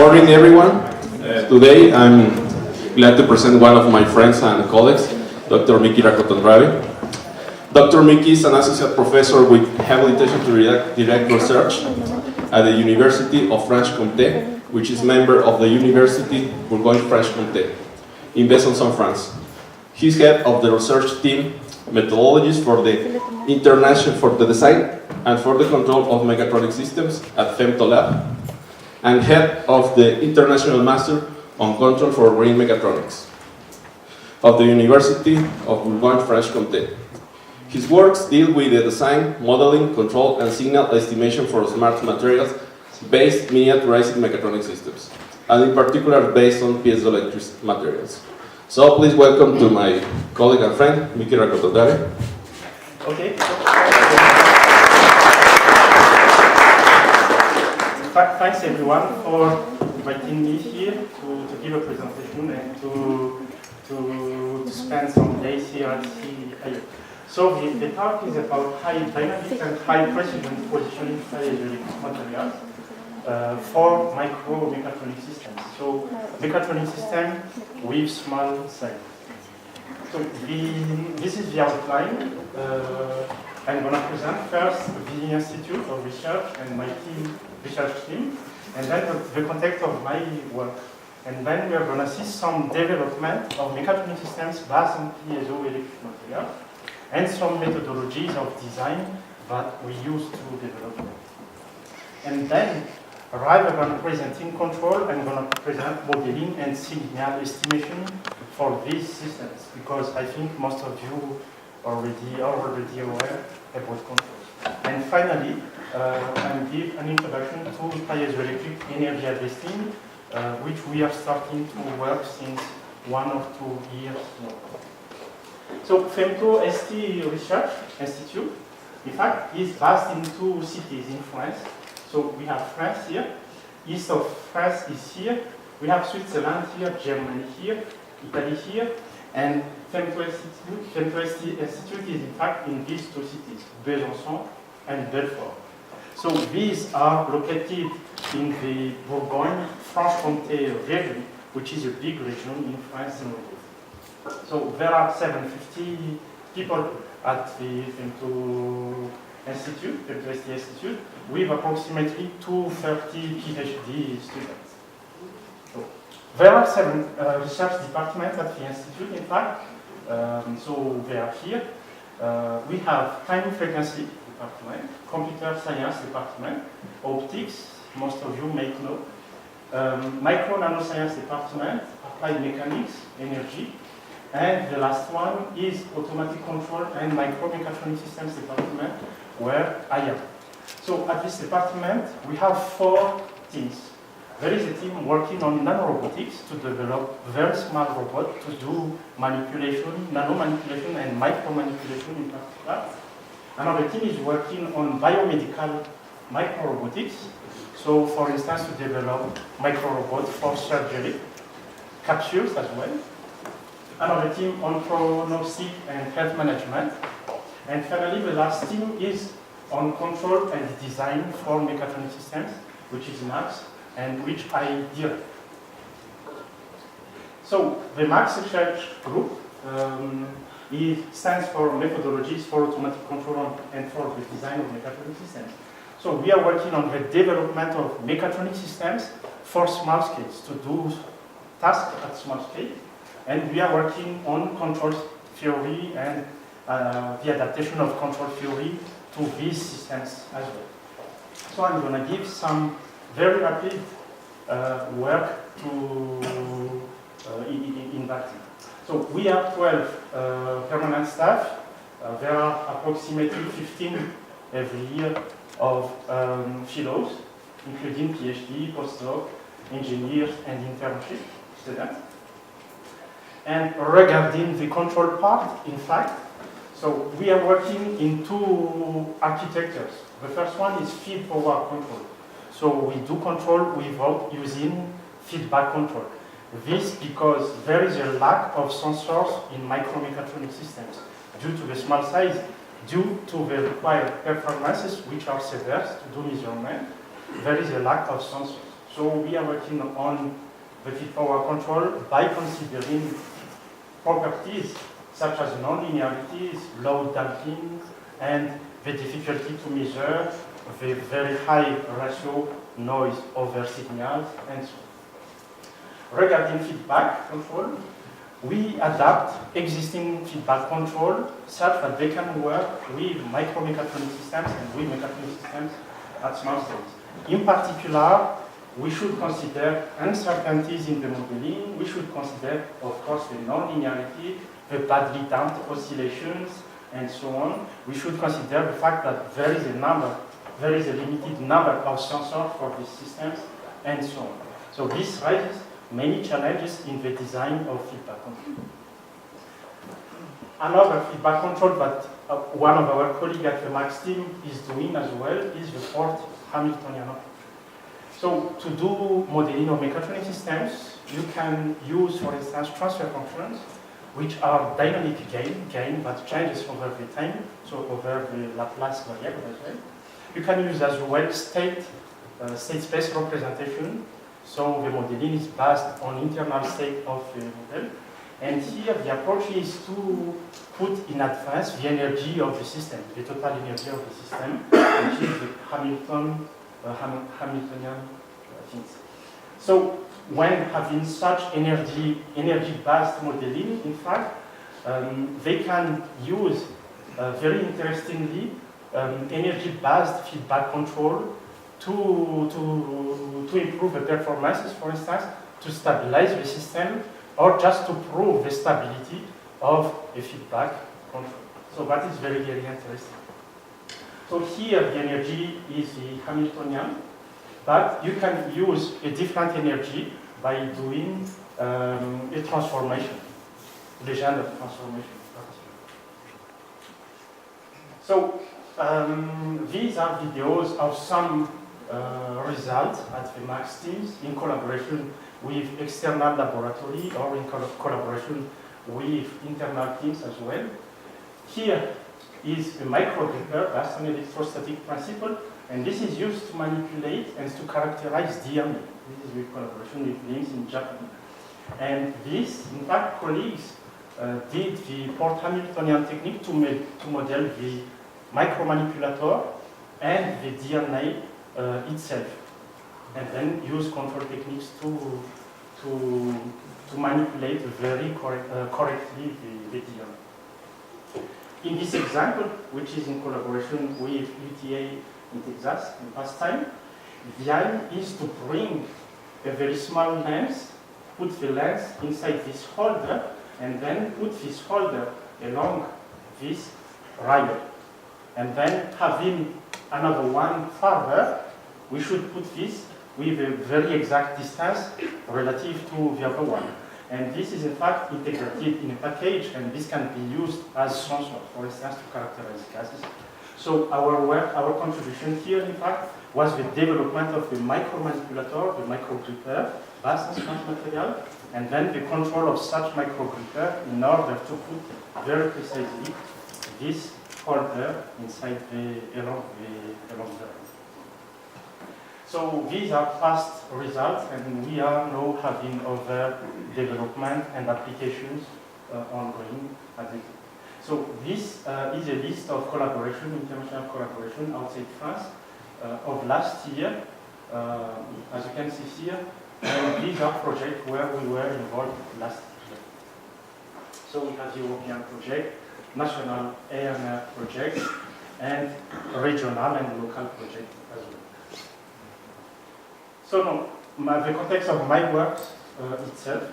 morning, everyone. Today I'm glad to present one of my friends and colleagues, Dr. Micky Rakotondrabe. Dr. Micky is an associate professor with habilitation to direct research at the University of Franche-Comté, which is member of the University Bourgogne-Franche-Comté in Besançon, France. He's head of the research team methodologies for the design and for the control of mechatronic systems at FemtoLab, and head of the International Master on Control for Green Mechatronics of the University of Bourgogne-Franche-Comté. His works deal with the design, modeling, control, and signal estimation for smart materials-based miniaturized mechatronic systems, and in particular based on piezoelectric materials. So please welcome to my colleague and friend, Micky Rakotondrabe. Okay. Thanks everyone for inviting me here to give a presentation and to spend some days here at CIO. So the talk is about high dynamics and high precision positioning piezoelectric materials for micromechatronic systems. So mechatronic system with small size. So this is the outline. I'm going to present first the Institute of Research and my research team, and then the context of my work. And then we are going to see some development of mechatronic systems based on piezoelectric materials, and some methodologies of design that we use to develop them. And then, rather than presenting control, I'm going to present modeling and signal estimation for these systems, because I think most of you already aware about control. And finally, I'll give an introduction to piezoelectric energy harvesting, which we are starting to work since 1 or 2 years now. So Femto ST Research Institute, in fact, is based in 2 cities in France. So we have France here, east of France is here, we have Switzerland here, Germany here, Italy here, and Femto ST Institute is in fact in these 2 cities, Besançon and Belfort. So these are located in the Bourgogne-Franche-Comté region, which is a big region in France and Europe. So there are 750 people at the Femto Institute, Femto ST Institute, with approximately 230 PhD students. So there are 7 research departments at the Institute, in fact. So they are here. We have time frequency department, computer science department, optics, most of you may know, micro nanoscience department, applied mechanics, energy, and the last one is automatic control and micromechatronic systems department, where I am. So at this department, we have 4 teams. There is a team working on nanorobotics to develop very small robots to do manipulation, nano manipulation and micro manipulation in particular. Another team is working on biomedical microrobotics. So for instance, to develop microrobots for surgery, capsules as well. Another team on prognostic and health management. And finally, the last team is on control and design for mechatronic systems, which is MAX, and which I direct. So the MAX research group it stands for methodologies for automatic control and for the design of mechatronic systems. So we are working on the development of mechatronic systems for small scales, to do tasks at small scale. And we are working on control theory and the adaptation of control theory to these systems as well. So I'm going to give some very rapid work in that team. So we have 12 permanent staff. There are approximately 15 every year of fellows, including PhD, postdoc, engineers, and internship students. And regarding the control part, in fact, so we are working in 2 architectures. The first one is feed-forward control. So we do control without using feedback control. This because there is a lack of sensors in micromechatronic systems due to the small size, due to the required performances which are severe to do measurement. There is a lack of sensors. So we are working on the feed power control by considering properties such as non-linearities, load damping, and the difficulty to measure the very high ratio noise over signals, and so on. Regarding feedback control, we adapt existing feedback control such that they can work with micromechatronic systems and with mechatronic systems at small scales. In particular, we should consider uncertainties in the modeling. We should consider, of course, the non-linearity, the badly damped oscillations, and so on. We should consider the fact that there is a limited number of sensors for these systems, and so on. So this raises many challenges in the design of feedback control. Another feedback control that one of our colleagues at the Max team is doing as well is the fourth Hamiltonian approach. So to do modeling of mechatronic systems, you can use, for instance, transfer functions, which are dynamic gain that changes over the time, so over the Laplace variable as well. You can use as well state space representation. So the modeling is based on internal state of the model. And here the approach is to put in advance the energy of the system, the total energy of the system, which is the Hamiltonian things. So when having such energy-based modeling, in fact, they can use, very interestingly, energy-based feedback control to improve the performances, for instance, to stabilize the system, or just to prove the stability of a feedback control. So that is very, very interesting. So here the energy is the Hamiltonian, but you can use a different energy by doing a transformation, Legendre transformation. So these are videos of some results at the Max teams in collaboration with external laboratory or in collaboration with internal teams as well. Here is a microgripper based on electrostatic principle, and this is used to manipulate and to characterize DNA. This is with collaboration with links in Japan. And this, in fact, colleagues did the Port Hamiltonian technique to model the micromanipulator and the DNA itself, and then use control techniques to manipulate very correctly the DNA. In this example, which is in collaboration with UTA in Texas in past time, the aim is to bring a very small lens, put the lens inside this holder, and then put this holder along this rail. And then having another one further, we should put this with a very exact distance relative to the other one. And this is in fact integrated in a package, and this can be used as sensor, for instance, to characterize gases. So our work, our contribution here, in fact, was the development of the micromanipulator, the microgripper, based on sponge material, and then the control of such microgripper in order to put very precisely this holder inside along the line. So these are past results, and we are now having other development and applications ongoing at the. So this is a list of collaboration, international collaboration outside France of last year, as you can see here. And these are projects where we were involved last year. So we have European project, national AMR project, and regional and local project as well. So now, the context of my work itself.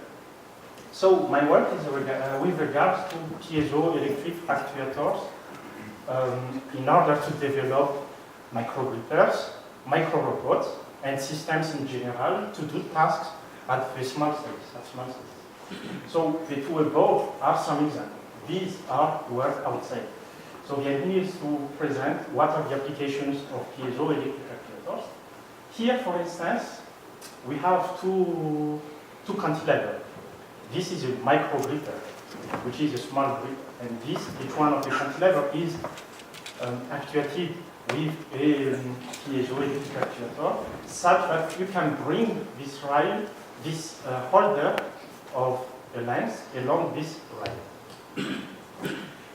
So my work is with regards to piezoelectric actuators in order to develop microgrippers, microrobots, and systems in general to do tasks at the small scales. So the two above are some examples. These are work outside. So the idea is to present what are the applications of piezoelectric actuators. Here, for instance, we have two cantilevers. This is a micro gripper, which is a small gripper, and each one of the cantilever is actuated with a piezoelectric actuator, such that you can bring this rail, this holder of a lens along this rail.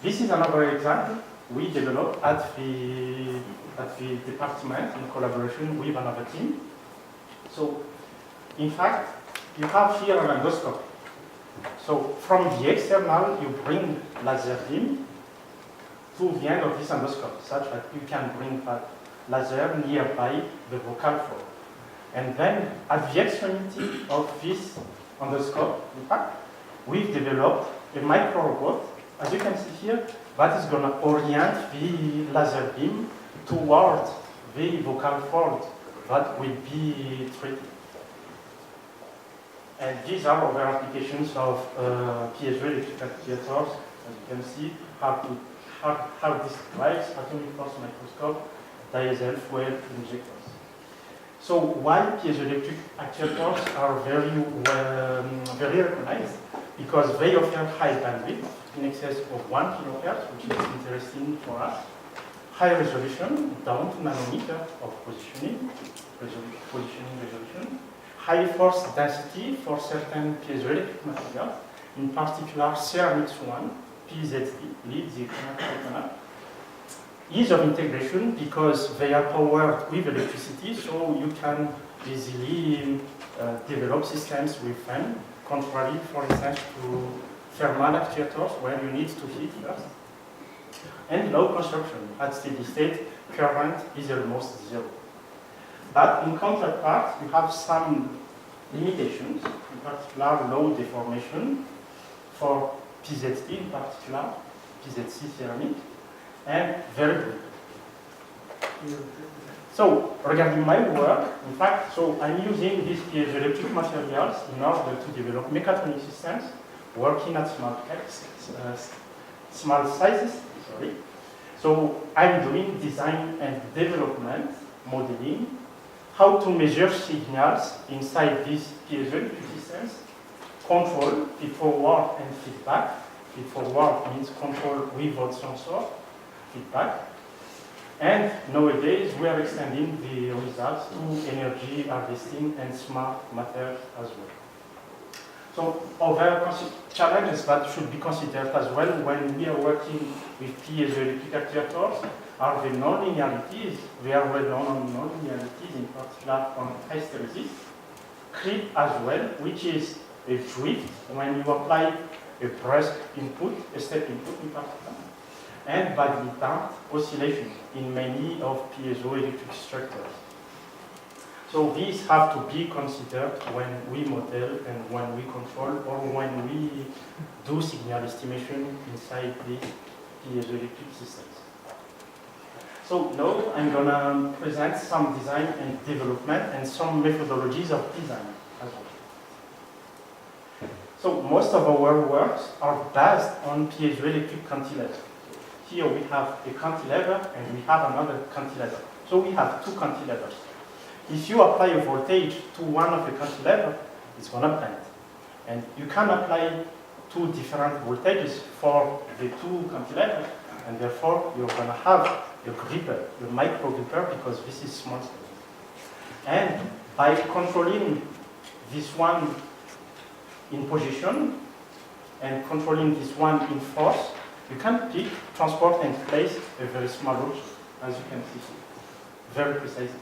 This is another example we developed at the department in collaboration with another team. So, in fact, you have here an endoscope. So, from the external, you bring laser beam to the end of this endoscope, such that you can bring that laser nearby the vocal cord. And then, at the extremity of this endoscope, in fact, we've developed a micro robot, as you can see here, that is going to orient the laser beam towards the vocal cord that will be treated. And these are other applications of piezoelectric actuators, as you can see, how this drives atomic force microscope, diesel fuel injectors. So why piezoelectric actuators are very recognized? Because they offer high bandwidth in excess of 1 kHz, which is interesting for us. High resolution, down to nanometer of positioning resolution. High force density for certain piezoelectric materials, in particular ceramics one, PZD, lead the ethanol. Ease of integration because they are powered with electricity, so you can easily develop systems with them, contrary, for instance, to thermal actuators where you need to heat first. And low consumption. At steady state, current is almost zero. But in counterpart, you have some limitations, in particular low deformation for PZT, in particular, PZC ceramic, and very good. So, regarding my work, in fact, so I'm using these piezoelectric materials in order to develop mechatronic systems working at small sizes. Sorry. So I'm doing design and development, modeling, how to measure signals inside these piezoelectric systems, control, feed-forward and feedback. Feed-forward means control without sensor, feedback. And nowadays we are extending the results to energy harvesting and smart matter as well. So other challenges that should be considered as well when we are working with piezoelectric actuators are the non-linearities. We are well known on non-linearities, in particular on hysteresis. Creep as well, which is a drift when you apply a brusque input, a step input in particular, and bad oscillation in many of piezoelectric structures. So these have to be considered when we model and when we control or when we do signal estimation inside these piezoelectric systems. So now I'm going to present some design and development and some methodologies of design as well. So most of our works are based on piezoelectric cantilever. Here we have a cantilever and we have another cantilever. So we have two cantilevers. If you apply a voltage to one of the cantilever, it's going to bend. And you can apply two different voltages for the two cantilevers, and therefore you're going to have a gripper, a micro gripper, because this is small scale. And by controlling this one in position and controlling this one in force, you can pick, transport, and place a very small object, as you can see here, very precisely.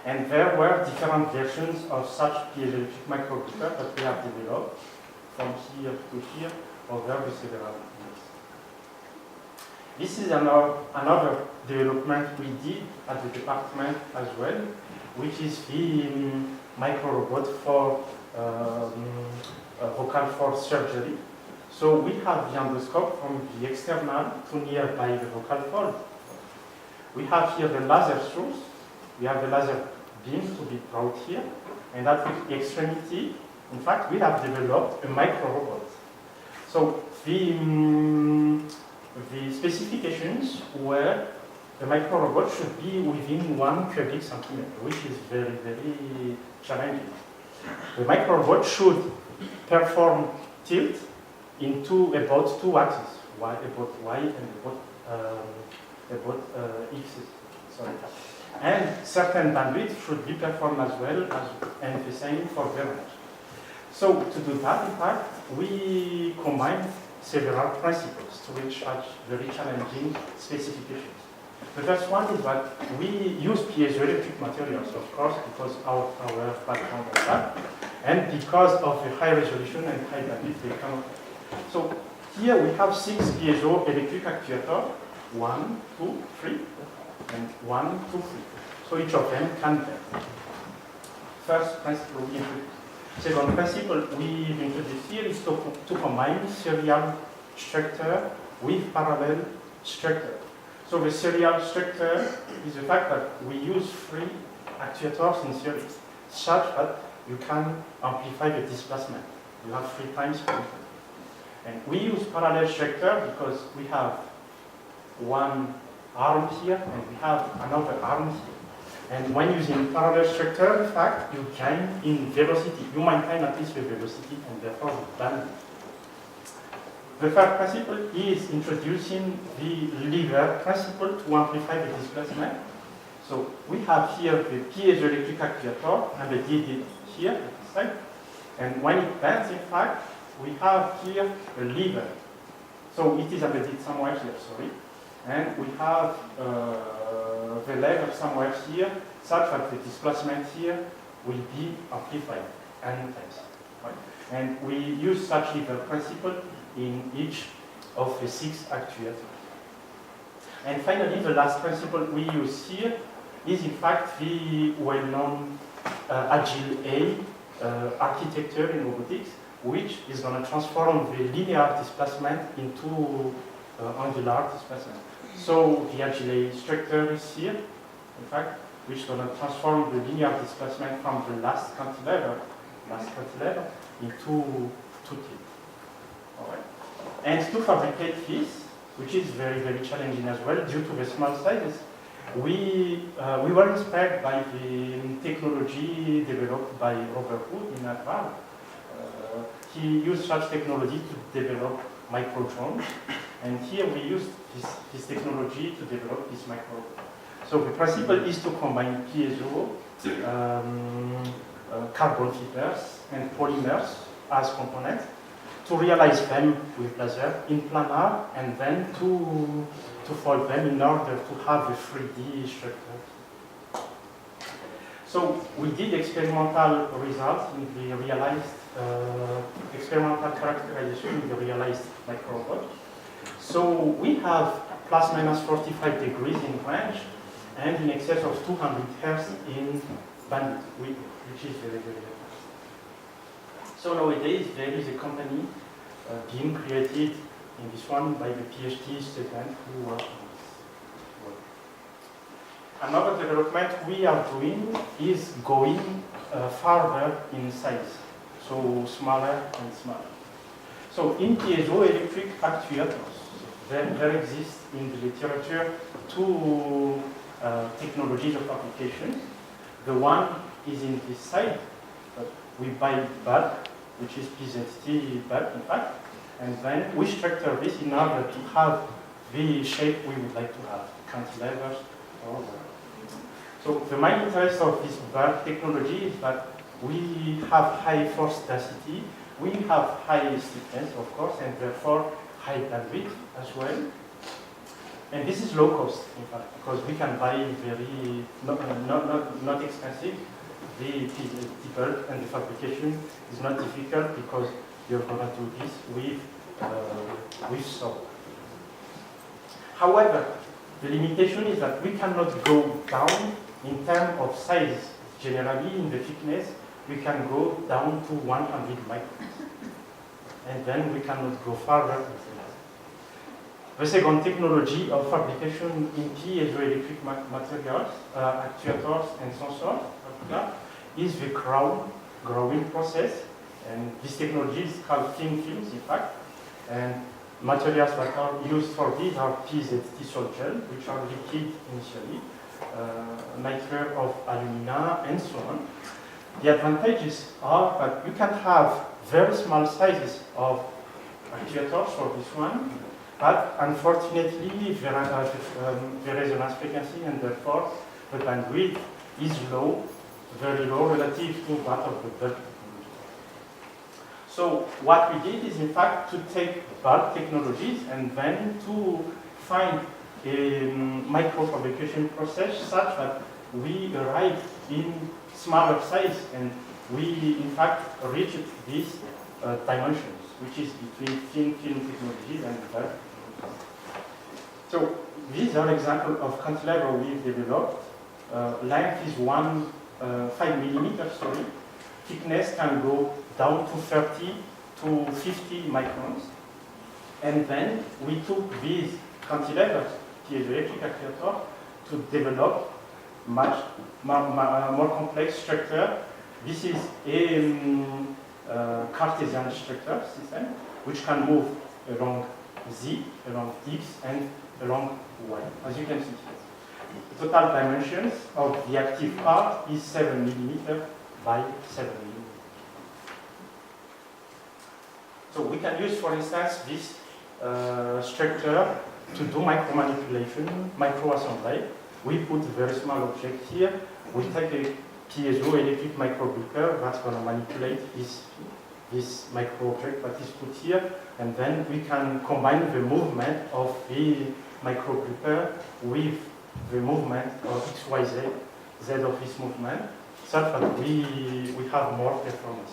And there were different versions of such piezoelectric microgripper that we have developed from here to here over the several years. This is another development we did at the department as well, which is the micro robot for vocal cord surgery. So we have the endoscope from the external to nearby the vocal cord. We have here the laser source. We have the laser beam to be brought here, and at the extremity, in fact, we have developed a micro robot. So the specifications were the micro robot should be within 1 cubic centimeter, which is very, very challenging. The micro robot should perform tilt into about 2 axes. Y and about X. Sorry. And certain bandwidth should be performed as well, and the same for the range. So to do that, in fact, we combine several principles to reach such very challenging specifications. The first one is that we use piezoelectric materials, of course, because our background is that, and because of the high resolution and high bandwidth they can. So here we have 6 piezoelectric actuators, 1, 2, 3, and 1, 2, 3. So each of them can bend. First principle we introduce. Second principle we introduce here is to combine serial structure with parallel structure. So the serial structure is the fact that we use 3 actuators in series, such that you can amplify the displacement. You have 3 times amplitude. And we use parallel structure because we have one arm here and we have another arm here. And when using parallel structure, in fact, you gain in velocity. You maintain at least the velocity and therefore the bandwidth. The third principle is introducing the lever principle to amplify the displacement. So we have here the piezoelectric actuator embedded here at the side. And when it bends, in fact, we have here a lever. So it is embedded somewhere here, sorry. And we have the lever somewhere here, such that the displacement here will be amplified n times. Right? And we use such lever principle in each of the 6 actuators. And finally, the last principle we use here is in fact the well-known Agile A architecture in robotics, which is going to transform the linear displacement into angular displacement. So the Agile A structure is here, in fact, which is going to transform the linear displacement from the last cantilever into 2T. Alright. And to fabricate this, which is very, very challenging as well due to the small sizes, we were inspired by the technology developed by Robert Wood in Harvard. He used such technology to develop micro-drones, and here we use this technology to develop this micro. So the principle is to combine piezo, carbon fibers, and polymers as components, to realize them with laser in planar, and then to fold them in order to have a 3D structure. So we did experimental results in the realized experimental characterization in the realized microrobot. So we have plus minus 45 degrees in range and in excess of 200 Hz in bandwidth, which is very, very fast. So nowadays there is a company being created in this one by the PhD student who work on this work. Another development we are doing is going farther in size, so smaller and smaller. So in piezoelectric actuators, there exists in the literature 2 technologies of application. The one is in this side, we buy bulk, which is PZT bulk in fact, and then we structure this in order to have the shape we would like to have, cantilevers or whatever. So the main interest of this bulk technology is that we have high force density, we have high stiffness, of course, and therefore high bandwidth as well. And this is low cost, in fact, because we can buy very not expensive. The bulk and the fabrication is not difficult because you're going to do this with saw. However, the limitation is that we cannot go down in terms of size. Generally, in the thickness, we can go down to 100 microns. And then we cannot go further. The second technology of fabrication in piezoelectric materials, actuators and sensors, is the growing process. And this technology is called thin films, in fact. And materials that are used for these are PZT salt gel, which are liquid initially, nitrile of alumina, and so on. The advantages are that you can have very small sizes of actuators for this one, But unfortunately, the resonance frequency and therefore the bandwidth is low, very low relative to that of the bulk technology. So what we did is in fact to take bulk technologies and then to find a microfabrication process such that we arrive in smaller size and we in fact reach these dimensions, which is between thin film technologies and bulk. So these are examples of cantilever we've developed. Length is 5 millimeters, sorry. Thickness can go down to 30 to 50 microns. And then we took these cantilevers, piezoelectric actuators, to develop much more complex structure. This is a Cartesian structure system, which can move along Z, along X, and along Y, as you can see here. The total dimensions of the active part is 7 millimeters by 7 millimeters. So we can use, for instance, this structure to do micro manipulation, micro assembly. We put a very small object here. We take a piezoelectric microbeaker that's going to manipulate this micro object that is put here, and then we can combine the movement of the microbeaker with the movement of XYZ, Z of this movement, such that we have more performance.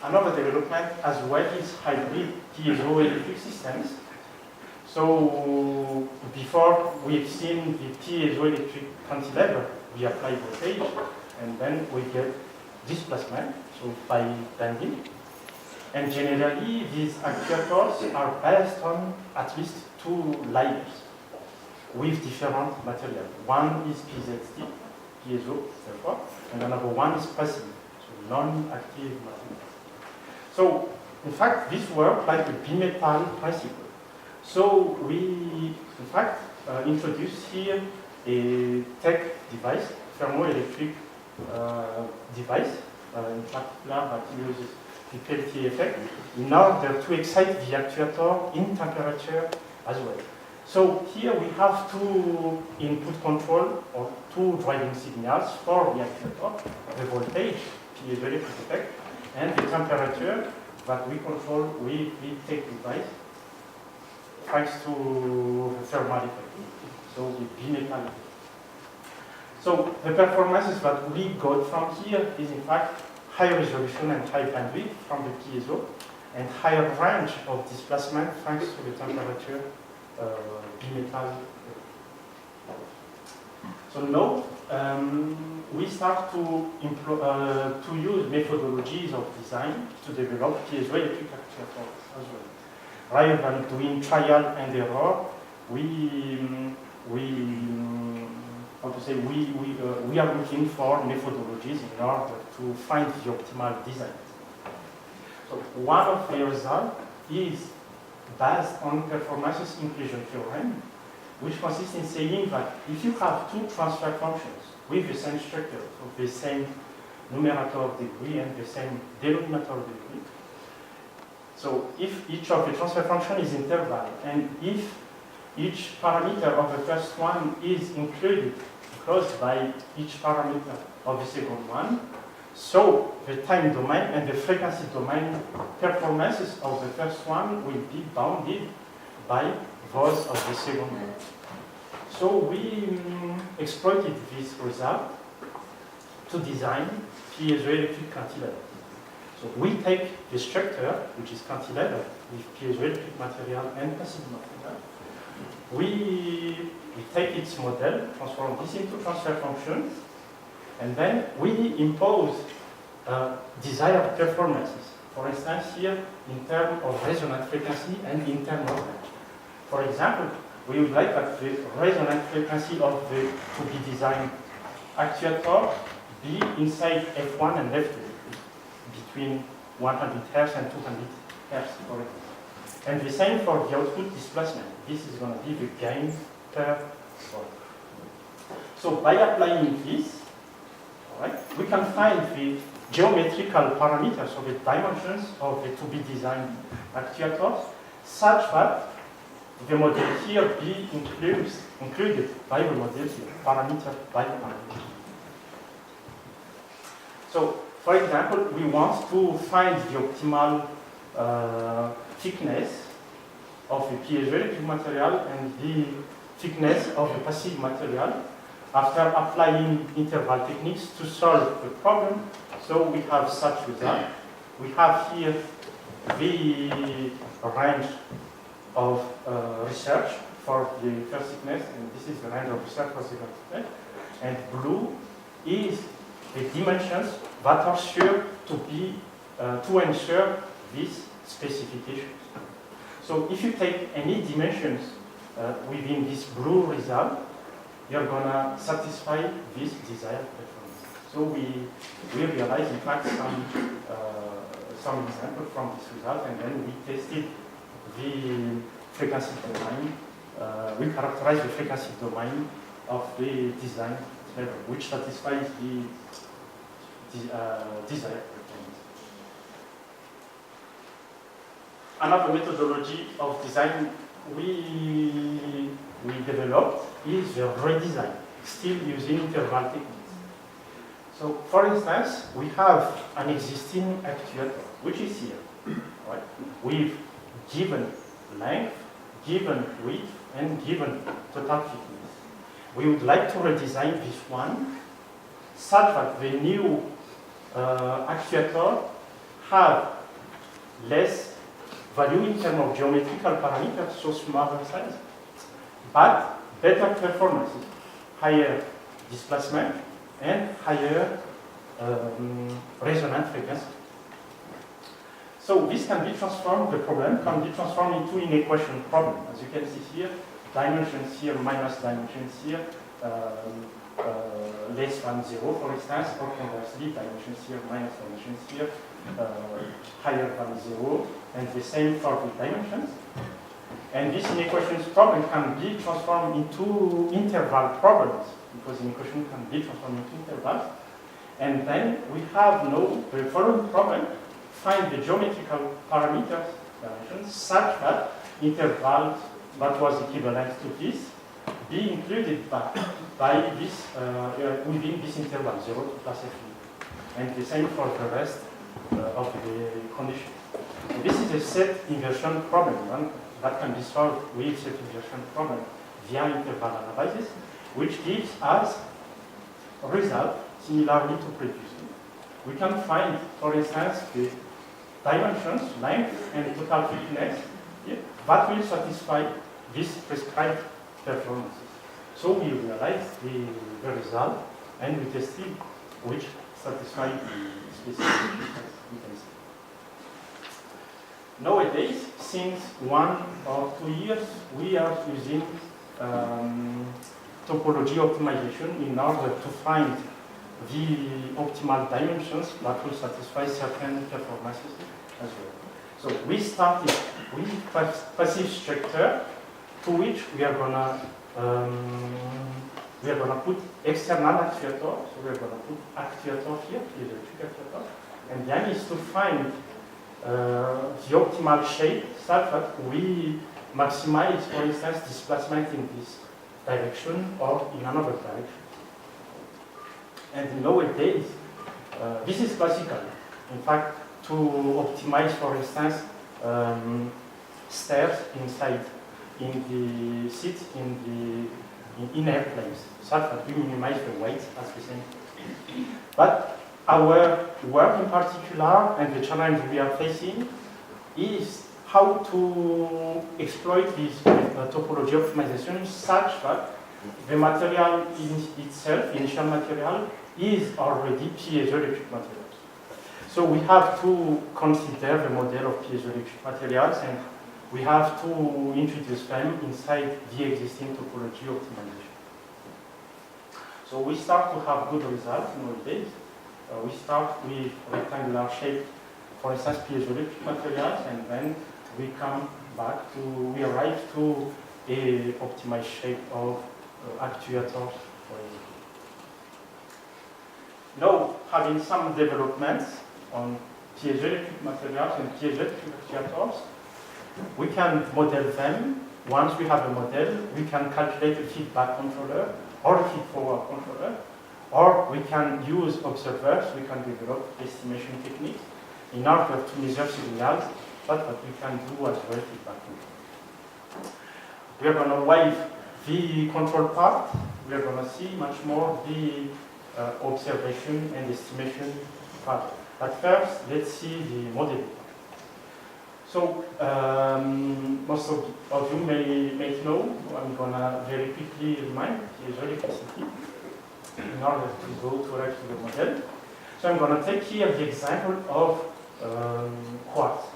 Another development as well is hybrid piezoelectric systems. So before we've seen the piezoelectric cantilever, we apply voltage and then we get displacement, so by bending. And generally these actuators are based on at least 2 layers with different materials. One is PZT, piezo, therefore, and another one is passive, so non-active material. So, in fact, this works like a bimetal principle. So, we, in fact, introduce here a tech device, thermoelectric device, in particular that uses the Peltier effect, in order to excite the actuator in temperature as well. So here we have 2 input control or 2 driving signals for the actuator, the voltage, piezoelectric effect, and the temperature that we control with the tech device, thanks to the thermal effect, so the bimetal effect. So the performances that we got from here is in fact high resolution and high bandwidth from the piezo, and higher range of displacement thanks to the temperature bimetal. So now we start to use methodologies of design to develop piezoelectric actuators as well. Rather than doing trial and error, we are looking for methodologies in order to find the optimal design. So one of the results is based on performances inclusion theorem, which consists in saying that if you have 2 transfer functions with the same structure, so the same numerator of degree and the same denominator of degree, so if each of the transfer function is interval, and if each parameter of the first one is included close by each parameter of the second one, so the time domain and the frequency domain performances of the first one will be bounded by those of the second one. So we exploited this result to design piezoelectric cantilever. So we take the structure, which is cantilever, with piezoelectric material and passive material. We take its model, transform this into transfer functions, and then we impose desired performances. For instance, here, in terms of resonant frequency and in terms of range. For example, we would like that the resonant frequency of the to-be designed actuator be inside F1 and F2, between 100 Hz and 200 Hz, for example. And the same for the output displacement. This is going to be the gain per volt. So by applying this, we can find the geometrical parameters, so the dimensions of the to-be designed actuators, such that the model here be included by the model here, parameter by parameter. So, for example, we want to find the optimal thickness of the piezoelectric material and the thickness of the passive material after applying interval techniques to solve the problem. So we have such result. We have here the range of research for the first thickness, and this is the range of research for the second thickness. And blue is the dimensions that are sure to be to ensure these specifications. So if you take any dimensions within this blue result, you're gonna satisfy this desired performance. So we realize, in fact, some example from this result, and then we tested the frequency domain. We characterize the frequency domain of the design level, which satisfies the desired performance. Another methodology of design we developed is the redesign, still using interval techniques. So, for instance, we have an existing actuator, which is here, right, with given length, given width, and given total thickness. We would like to redesign this one such that the new actuator have less value in terms of geometrical parameters, so smaller size, but better performances, higher displacement, and higher resonant frequency. So this can be transformed, the problem can be transformed into an equation problem. As you can see here, dimensions here minus dimensions here, less than 0, for instance, or conversely, dimensions here minus dimensions here, higher than 0, and the same for the dimensions. And this inequations problem can be transformed into interval problems, because inequation can be transformed into intervals. And then we have now the following problem: find the geometrical parameters dimensions such that intervals that was equivalent to this be included by this within this interval 0 to plus f. And the same for the rest of the conditions. So this is a set inversion problem that can be solved with set inversion problem via interval analysis, which gives us a result similarly to previously. We can find, for instance, the dimensions, length, and total thickness that will satisfy these prescribed performances. So we realize the result, and we tested which satisfy the specifications, as we can see. Nowadays, since 1 or 2 years, we are using topology optimization in order to find the optimal dimensions that will satisfy certain performances as well. So we started with passive structure, to which we are gonna put external actuator. So we are gonna put actuator here, piezoelectric actuator, and the aim is to find the optimal shape such that we maximize, for instance, displacement in this direction or in another direction. And nowadays, this is classical. In fact, to optimize, for instance, stairs inside, in the seats, in airplanes, such that we minimize the weight as the same. But our work in particular, and the challenge we are facing, is how to exploit this topology optimization such that the material in itself, initial material, is already piezoelectric materials. So we have to consider the model of piezoelectric materials, and we have to introduce them inside the existing topology optimization. So we start to have good results nowadays. We start with rectangular shape, for instance, piezoelectric materials, and then we come back to, we arrive to a optimized shape of actuators, for example. Now, having some developments on piezoelectric materials and piezoelectric actuators, we can model them. Once we have a model, we can calculate a feedback controller or a feed-forward controller, or we can use observers. We can develop estimation techniques in order to measure signals, but what we can do as well feedback control. We are going to waive the control part. We are going to see much more the observation and estimation part. But first, let's see the modeling. So, most of you may know, I'm going to very quickly remind piezoelectricity in order to go to the model. So I'm going to take here the example of quartz.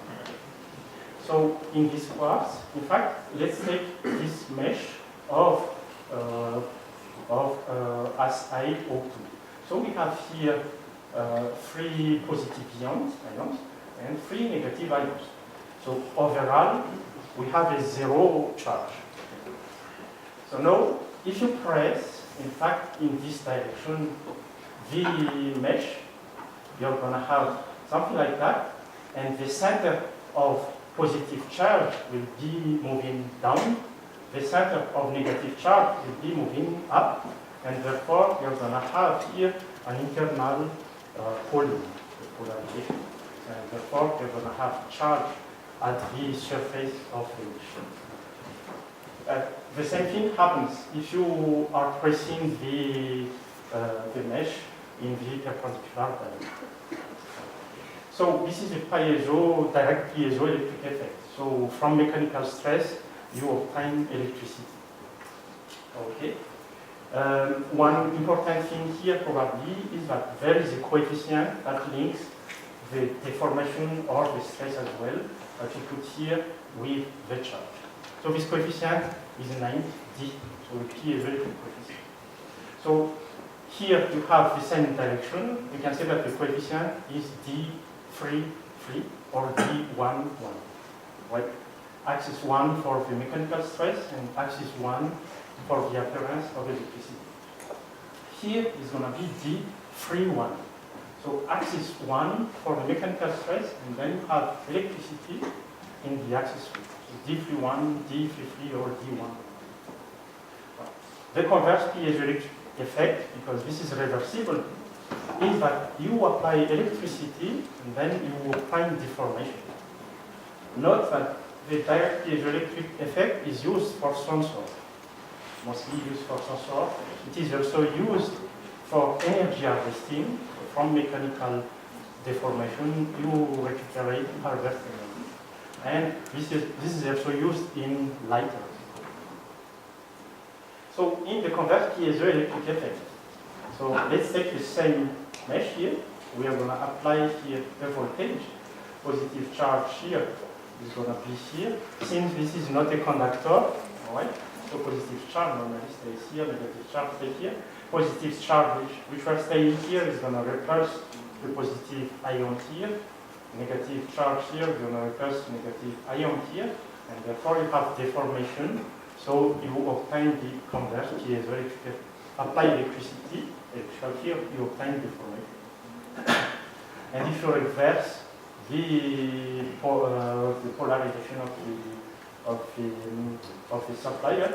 So in this quartz, in fact, let's take this mesh of SiO2. So we have here 3 positive ions and 3 negative ions. So overall, we have a 0 charge. So now, if you press, in fact, in this direction, the mesh, you're going to have something like that, and the center of positive charge will be moving down, the center of negative charge will be moving up, and therefore you're going to have here an internal polarization, and therefore you're going to have charge at the surface of the mesh. The same thing happens if you are pressing the mesh in the perpendicular direction. So this is a direct piezoelectric effect. So from mechanical stress, you obtain electricity. Okay. One important thing here probably is that there is a coefficient that links the deformation or the stress as well that you put here with the charge. So this coefficient is named D, so a piezoelectric coefficient. So here you have the same direction. You can say that the coefficient is D3, 3 or D1, 1. Right? Axis 1 for the mechanical stress and axis 1 for the appearance of electricity. Here is going to be D3, 1. So axis 1 for the mechanical stress, and then you have electricity in the axis 3. So D31, D33, or D1. The converse piezoelectric effect, because this is reversible, is that you apply electricity and then you obtain deformation. Note that the direct piezoelectric effect is used for sensors, mostly used for sensors. It is also used for energy harvesting. From mechanical deformation, you recuperate, harvest energy. And this is also used in lighters. So in the converse piezoelectric effect, so let's take the same mesh here. We are going to apply here the voltage. Positive charge here is going to be here. Since this is not a conductor, all right? So positive charge normally stays here, negative charge stays here. Positive charge which are staying here is going to repulse the positive ion here. Negative charge here is going to repulse negative ion here. And therefore you have deformation. So you obtain the converse piezoelectric effect. Apply electricity, electrical here, you obtain deformation. And if you reverse the polarization of the supplier,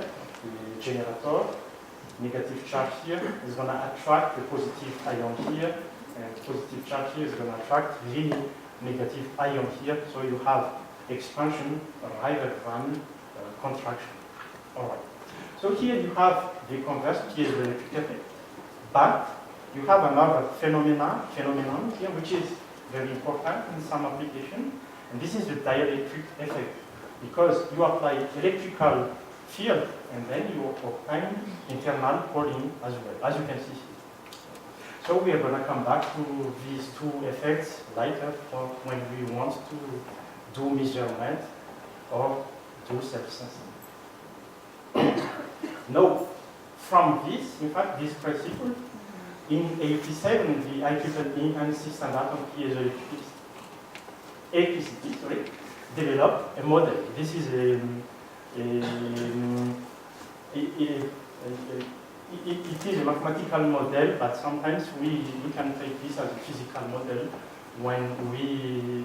the generator, negative charge here is going to attract the positive ion here, and positive charge here is going to attract the negative ion here. So you have expansion rather than contraction. All right. So here you have the converse piezoelectric effect, but you have another phenomenon here, which is very important in some application, and this is the dielectric effect, because you apply electrical field and then you obtain internal cooling as well, as you can see here. So we are going to come back to these two effects later for when we want to do measurement or do self-sensing. Now, from this, in fact, this principle, in 87, the IEEE ANSI standard on piezoelectricity, developed a model. This is it is a mathematical model, but sometimes we can take this as a physical model when we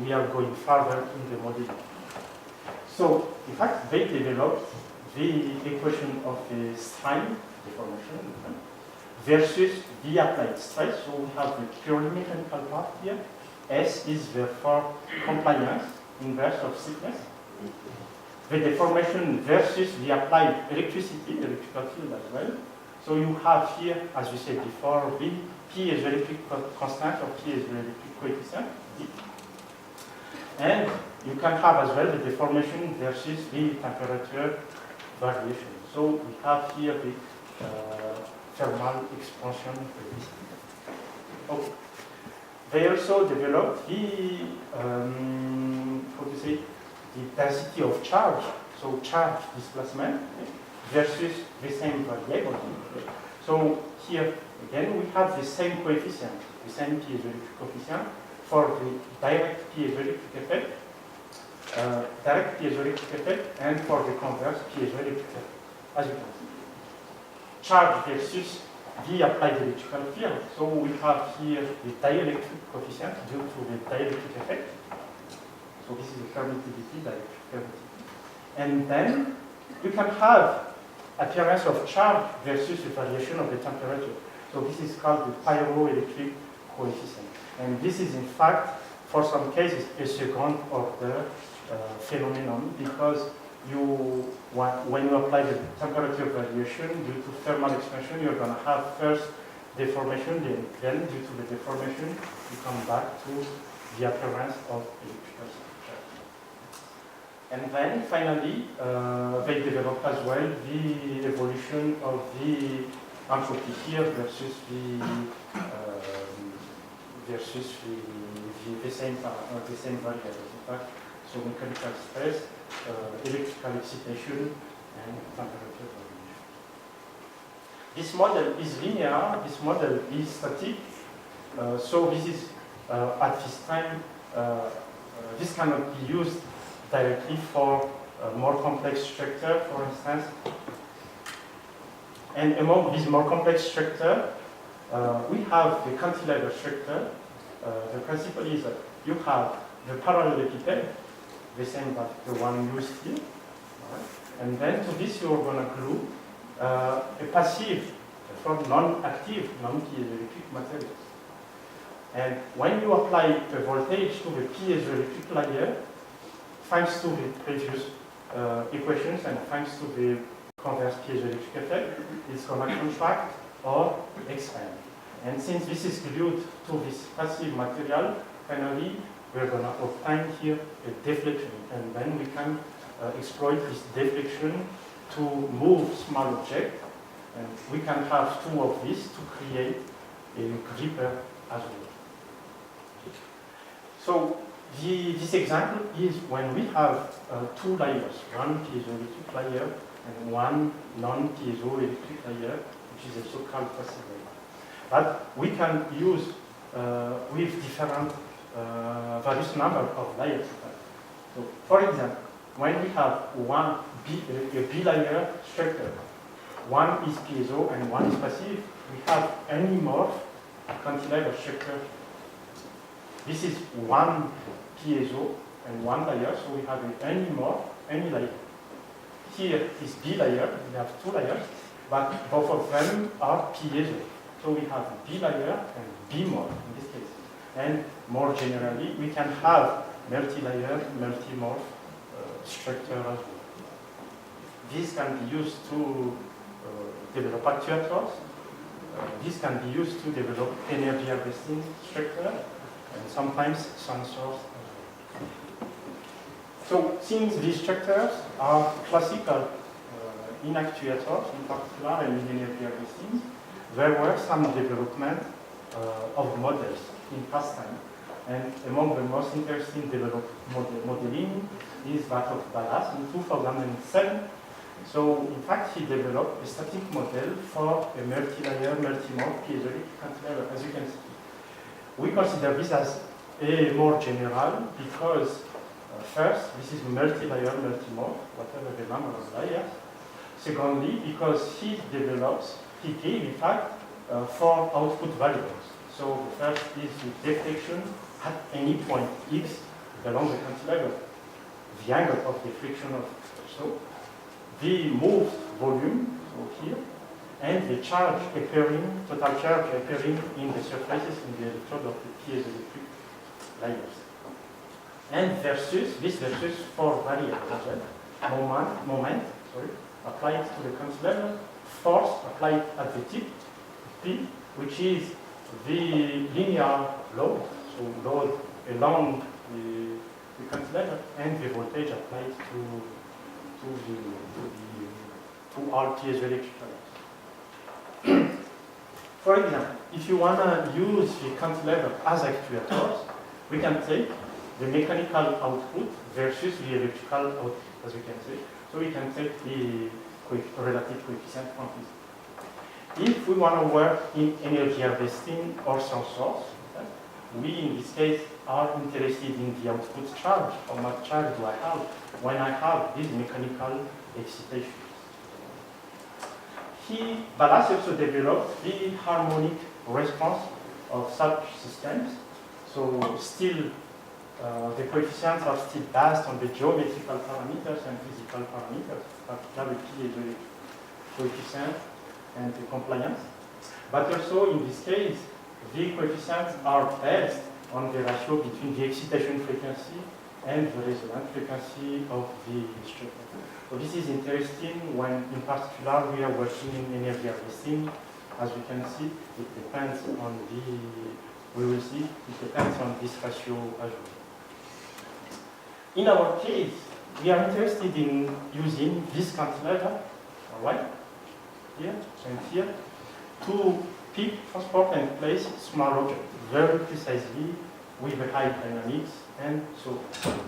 we are going further in the modeling. So, in fact, they developed the equation of the strain deformation versus the applied stress. So we have the purely mechanical part here. S is therefore compliance, inverse of stiffness. The deformation versus the applied electricity, electrical field as well. So you have here, as we said before, the piezoelectric constant or piezoelectric coefficient, D. And you can have as well the deformation versus the temperature variation. So we have here the thermal expansion. Okay. They also developed the, how to say, the density of charge, so charge displacement versus the same variable. So here again we have the same coefficient, the same piezoelectric coefficient for the direct piezoelectric effect, and for the converse piezoelectric effect, as you can see. Charge versus the applied electrical field. So we have here the dielectric coefficient due to the dielectric effect. So this is the permittivity, dielectric permittivity. And then you can have appearance of charge versus the variation of the temperature. So this is called the pyroelectric coefficient. And this is in fact, for some cases, a second order phenomenon because when you apply the temperature variation due to thermal expansion, you're going to have first deformation, then due to the deformation, you come back to the appearance of electrical charge. And then finally, they develop as well the evolution of the entropy here versus the same variables. In fact, so mechanical stress, electrical excitation, and temperature variation. This model is linear, this model is static, so this is, at this time, this cannot be used directly for a more complex structure, for instance. And among these more complex structure, we have the cantilever structure. The principle is that you have the parallelepiped, the same as the one used here. Right? And then to this you are going to glue a passive for non-active, non-piezoelectric materials. And when you apply a voltage to the piezoelectric layer, thanks to the previous equations and thanks to the converse piezoelectric effect, it's going to contract or expand. And since this is glued to this passive material, finally we're going to obtain here a deflection, and then we can exploit this deflection to move small objects, and we can have two of these to create a gripper as well. So this example is when we have two layers, one piezoelectric layer and one non-piezoelectric layer, which is a so-called passive layer. But we can use with different various number of layers. So, for example, when we have a bilayer structure, one is piezo and one is passive, we have any more cantilever structure. This is one piezo and one layer, so we have any layer. Here is B layer, we have two layers, but both of them are piezo. So we have B layer and B more in this case. And more generally, we can have multi-layer, multi-morph structure as well. This can be used to develop actuators. This can be used to develop energy harvesting structure and sometimes sensors. So since these structures are classical in actuators, in particular and in energy harvesting, there were some development of models in past time. And among the most interesting developed modeling is that of Ballas in 2007. So in fact, he developed a static model for a multi-layer, multi-morph piezoelectric cantilever, as you can see. We consider this as a more general because first, this is multi-layer, multi-morph, whatever the number of layers. Secondly, because he gave in fact 4 output variables. So the first is the deflection at any point x along the cantilever, the angle of deflection of so the moved volume, so here, and the charge appearing, total charge appearing in the surfaces in the electrode of the piezoelectric layers. And versus 4 variables, moment, applied to the cantilever, force applied at the tip, P, which is the linear load, so load along the cantilever, and the voltage applied to all piezoelectric layers. For example, if you want to use the cantilever as actuators, we can take the mechanical output versus the electrical output, as we can say. So we can take the relative coefficient quantity. If we want to work in energy harvesting or some source, we in this case are interested in the output charge. How much charge do I have when I have this mechanical excitation? Ballas also developed the harmonic response of such systems. So still, the coefficients are still based on the geometrical parameters and physical parameters, particularly piezoelectric coefficient and the compliance. But also in this case, the coefficients are based on the ratio between the excitation frequency and the resonant frequency of the structure. So this is interesting when, in particular, we are working in energy harvesting. As we can see, it depends on we will see, it depends on this ratio as well. In our case, we are interested in using this cantilever, all right, here and here, to pick, transport, and place small objects very precisely with a high dynamics and so on.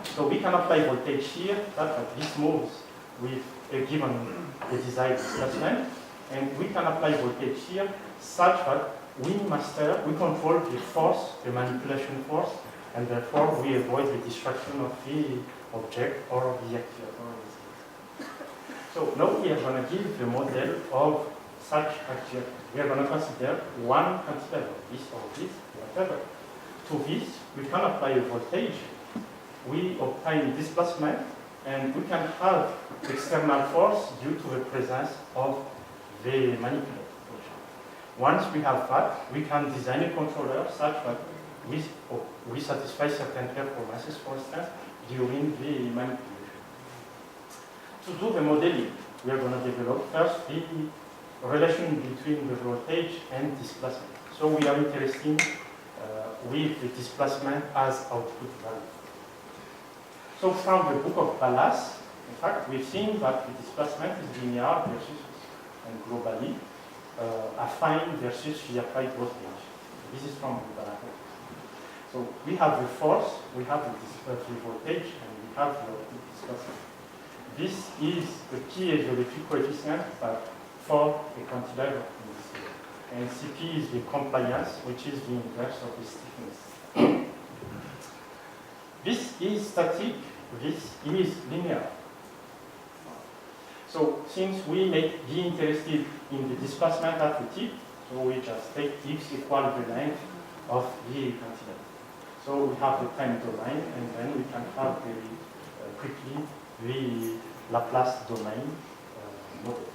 So we can apply voltage here that this moves with a given desired displacement, and we can apply voltage here such that we control the force, the manipulation force, and therefore we avoid the destruction of the object or the actuator. So now we are going to give the model of such actuator. We are going to consider one cantilever, this or this, whatever. To this, we can apply a voltage. We obtain displacement, and we can have external force due to the presence of the manipulator. Once we have that, we can design a controller such that we satisfy certain performances, for instance, during the manipulation. To do the modeling, we are going to develop first the relation between the voltage and displacement. So we are interested with the displacement as output value. So from the book of Ballas, in fact, we've seen that the displacement is linear versus, and globally, affine versus the applied voltage. This is from the Ballas. So we have the force, we have the voltage, and we have the output displacement. This is the piezoelectric coefficient for a cantilever in this case. And Cp is the compliance, which is the inverse of the stiffness. This is static, this is linear. So since we may be interested in the displacement at the tip, so we just take x equal the length of the cantilever. So we have the time domain, and then we can have very quickly the Laplace domain model.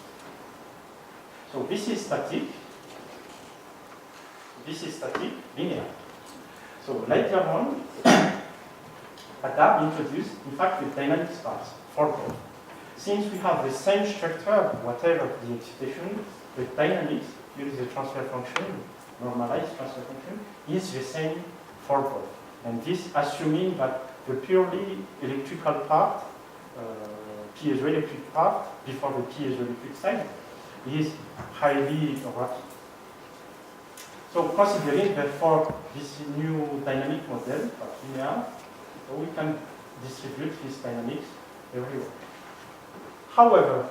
So this is static, linear. So later on, Adam introduced, in fact, the dynamics parts for both. Since we have the same structure, whatever the excitation, the dynamics, here is the transfer function, normalized transfer function, is the same for both. And this assuming that the purely electrical part, piezoelectric part, before the piezoelectric side, is highly rapid. So considering therefore this new dynamic model, linear, so we can distribute this dynamics everywhere. However,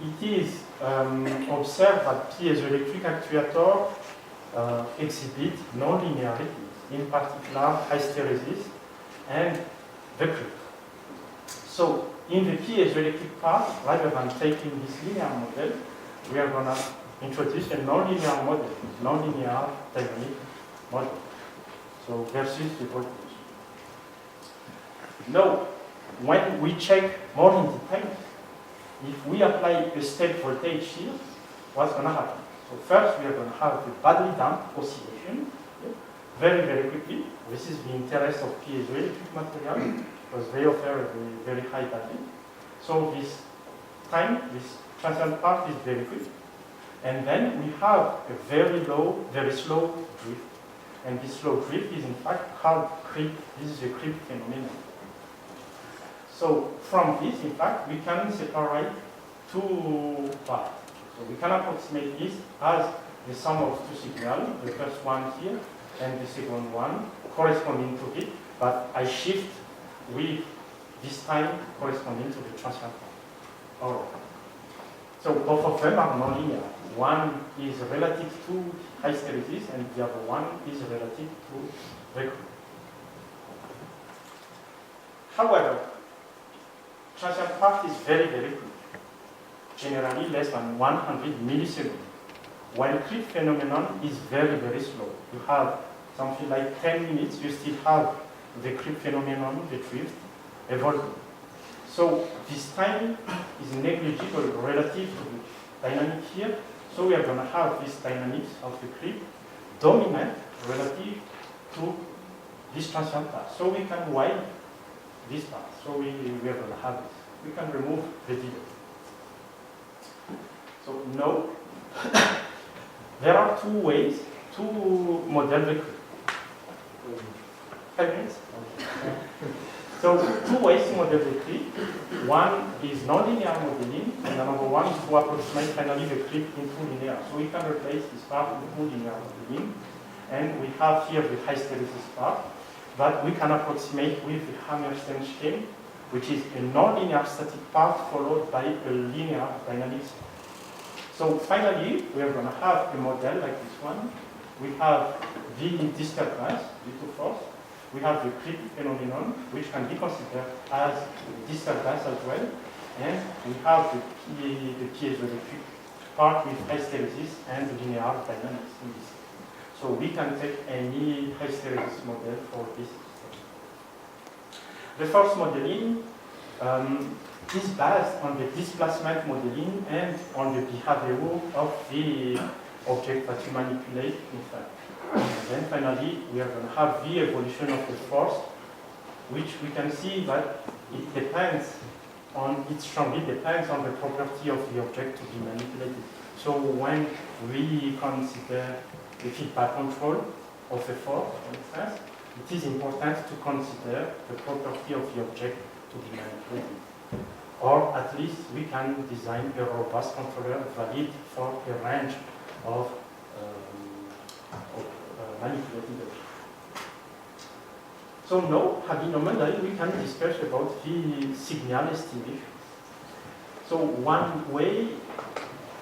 it is observed that piezoelectric actuators exhibit non-linearity, in particular hysteresis and the creep. So in the piezoelectric part, rather than taking this linear model, we are going to introduce a non-linear model, non-linear dynamic model. So versus the voltage. Now, when we check more in detail, if we apply a step voltage here, what's going to happen? So first, we are going to have a badly damped oscillation, very, very quickly. This is the interest of piezoelectric material, because they offer a very high value. So this time, this transient part is very quick. And then we have a very low, very slow drift. And this slow drift is in fact called creep. This is a creep phenomenon. So from this, in fact, we can separate two parts. So we can approximate this as the sum of two signals, the first one here and the second one corresponding to it, but I shift with this time corresponding to the transient part. All right. So both of them are nonlinear. One is relative to hysteresis and the other one is relative to recurrence. However, transient part is very, very quick, generally less than 100 milliseconds, while creep phenomenon is very, very slow. You have something like 10 minutes, you still have the creep phenomenon, the drift, evolving. So this time is negligible relative to the dynamic here. So we are going to have this dynamics of the creep dominant relative to this transient part. So we can widen this part. So we are going to have this. We can remove the delay. So now, there are two ways to model the creep. 5 minutes? So two ways to model the creep. One is nonlinear modeling, and another one is to approximate finally the creep into linear. So we can replace this part into linear modeling, and we have here the hysteresis part, but we can approximate with the Hammerstein scheme, which is a nonlinear static part followed by a linear dynamics. So finally, we are going to have a model like this one. We have the disturbance due to force. We have the creep phenomenon, which can be considered as disturbance as well. And we have the piezoelectric part with hysteresis and linear dynamics in this. So we can take any hysteresis model for this system. The first modeling is based on the displacement modeling and on the behavior of the object that you manipulate in fact. And then finally, we are going to have the evolution of the force, which we can see that it depends on, it strongly depends on the property of the object to be manipulated. So when we consider the feedback control of a force, for instance, it is important to consider the property of the object to be manipulated. Or at least we can design a robust controller valid for a range of manipulating the object. So now, having a model, we can discuss about the signal estimation. So one way,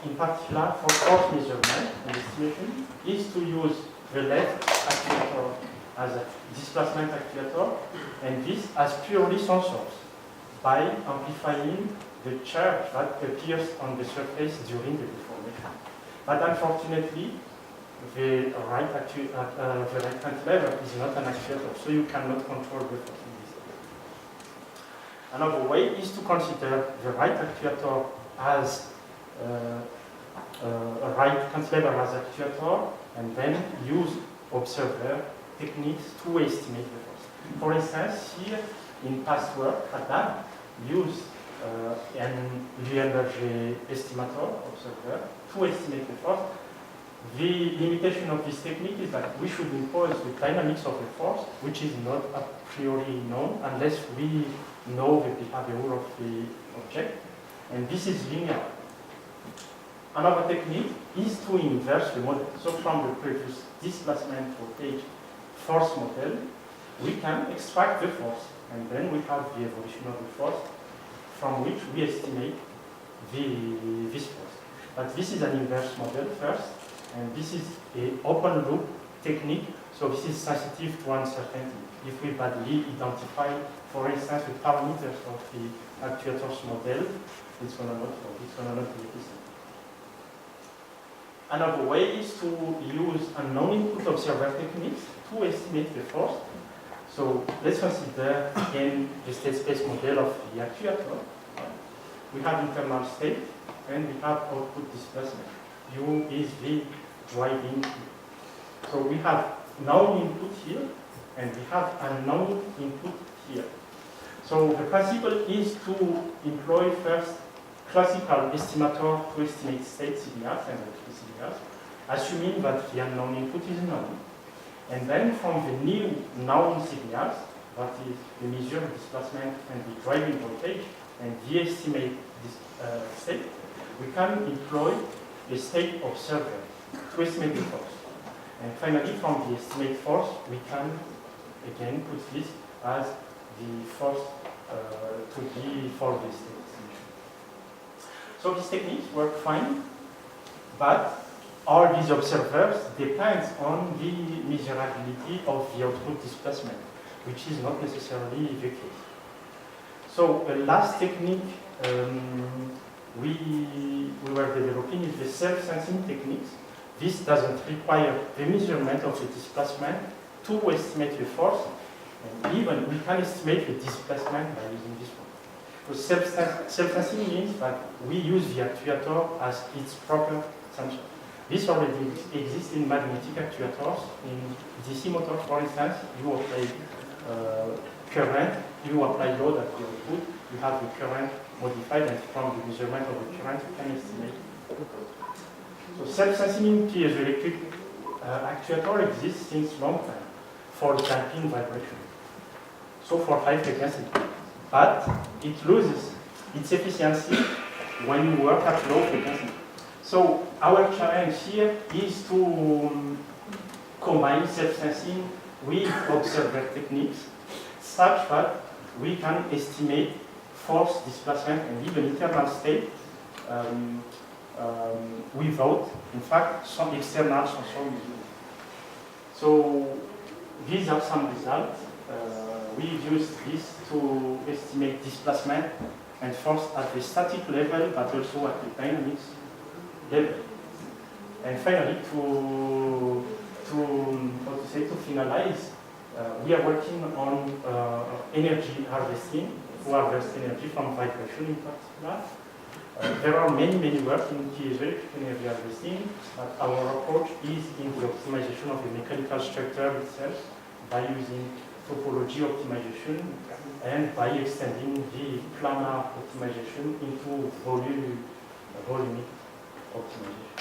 in particular for force measurement and estimation, is to use the left actuator as a displacement actuator, and this as purely sensors by amplifying the charge that appears on the surface during the deformation. But unfortunately, the right cantilever is not an actuator, so you cannot control the force in this way. Another way is to consider the right actuator as a right cantilever as actuator, and then use observer techniques to estimate the force. For instance, here in past work at lab, use an energy estimator observer to estimate the force. The limitation of this technique is that we should impose the dynamics of the force, which is not a priori known unless we know the behavior of the object, and this is linear. Another technique is to inverse the model. So from the previous displacement voltage force model, we can extract the force, and then we have the evolution of the force from which we estimate this force. But this is an inverse model first, and this is an open loop technique, so this is sensitive to uncertainty. If we badly identify, for instance, the parameters of the actuator's model, it's going to not be efficient. Another way is to use a non-input observer techniques to estimate the force. So let's consider again the state space model of the actuator. We have internal state and we have output displacement. U is the driving. So we have known input here and we have unknown input here. So the principle is to employ first classical estimator to estimate state signals and electric signals, assuming that the unknown input is known. And then from the new known signals, that is the measure displacement and the driving voltage, and the estimate this state, we can employ a state observer to estimate the force. And finally, from the estimate force, we can again put this as the force to be for the state estimation. So these techniques work fine, but all these observers depend on the measurability of the output displacement, which is not necessarily the case. So the last technique we were developing is the self-sensing techniques. This doesn't require the measurement of the displacement to estimate the force, and even we can estimate the displacement by using this one. So self-sensing means that we use the actuator as its proper sensor. This already exists in magnetic actuators. In DC motors, for instance, you apply current, you apply load at the output, you have the current modified, and from the measurement of the current, you can estimate. So self-sensing in piezoelectric actuator exists since long time for damping vibration. So for high frequency. But it loses its efficiency when you work at low frequency. So our challenge here is to combine self-sensing with observer techniques such that we can estimate force, displacement, and even internal state without, in fact, some external sensor used. So these are some results. We've used this to estimate displacement and force at the static level, but also at the dynamics level. And finally, to finalize, we are working on energy harvesting, to harvest energy from vibration in particular. There are many work in piezoelectric energy harvesting, but our approach is in the optimization of the mechanical structure itself by using topology optimization and by extending the planar optimization into volumic optimization.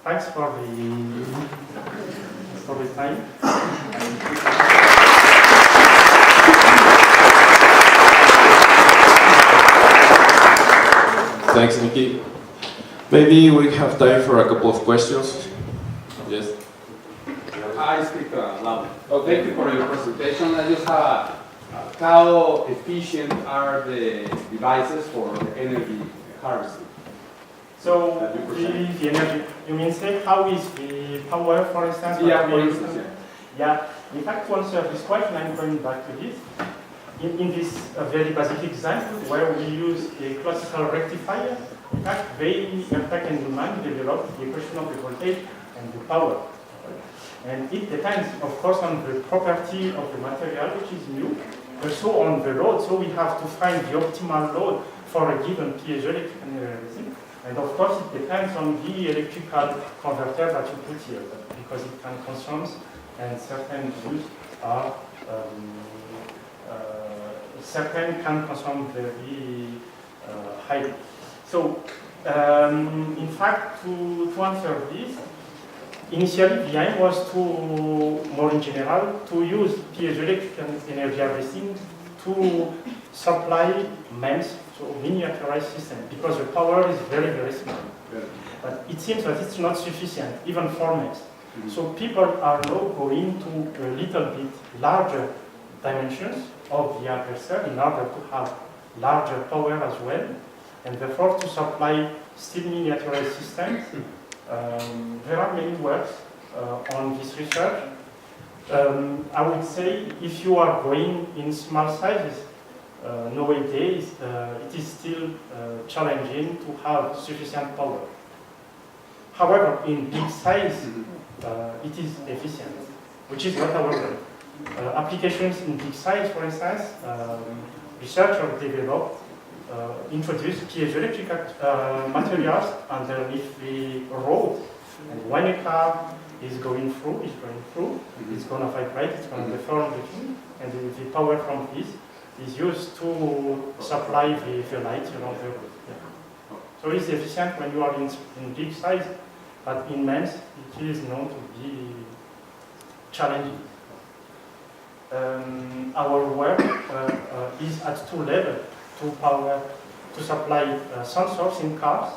Thanks for the time. Thanks, Micky. Maybe we have time for a couple of questions. Yes. I speak loud. Thank you for your presentation. I just have how efficient are the devices for energy harvesting? So the energy, you mean say how is the power, for instance? Yeah, for instance. Yeah. In fact, to answer this question, I'm going back to this. In this very basic example where we use a classical rectifier, in fact, Vertech and Newman developed the equation of the voltage and the power. And it depends, of course, on the property of the material, which is new, also on the load. So we have to find the optimal load for a given piezoelectric energy. And of course, it depends on the electrical converter that you put here, because it can consume, and certain use are certain can consume very highly. So, in fact, to answer this, initially the aim was to, more in general, to use piezoelectric energy harvesting to supply MEMS, so miniaturized system, because the power is very small. Yeah. But it seems that it's not sufficient, even for MEMS. So people are now going to a little bit larger dimensions of the harvester in order to have larger power as well, and therefore to supply still miniaturized systems. There are many works on this research. I would say if you are going in small sizes, nowadays it is still challenging to have sufficient power. However, in big size, it is efficient, which is what our goal. Applications in big size, for instance, researchers developed, introduced piezoelectric materials underneath the road. And when a car is going through, it's going to vibrate, it's going to deform the thing, and the power from this is used to supply the light around the road. Yeah. So it's efficient when you are in big size, but in MEMS it is known to be challenging. Our work is at two levels to supply sensors in cars.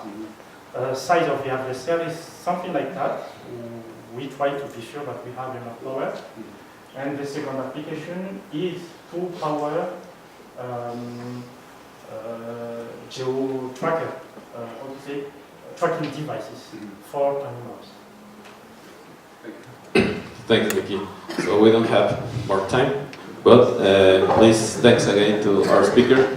Size of the adversary is something like that. We try to be sure that we have enough power. And the second application is to power geo-tracker, tracking devices for animals. Thank you, Micky. So we don't have more time, but please thanks again to our speaker.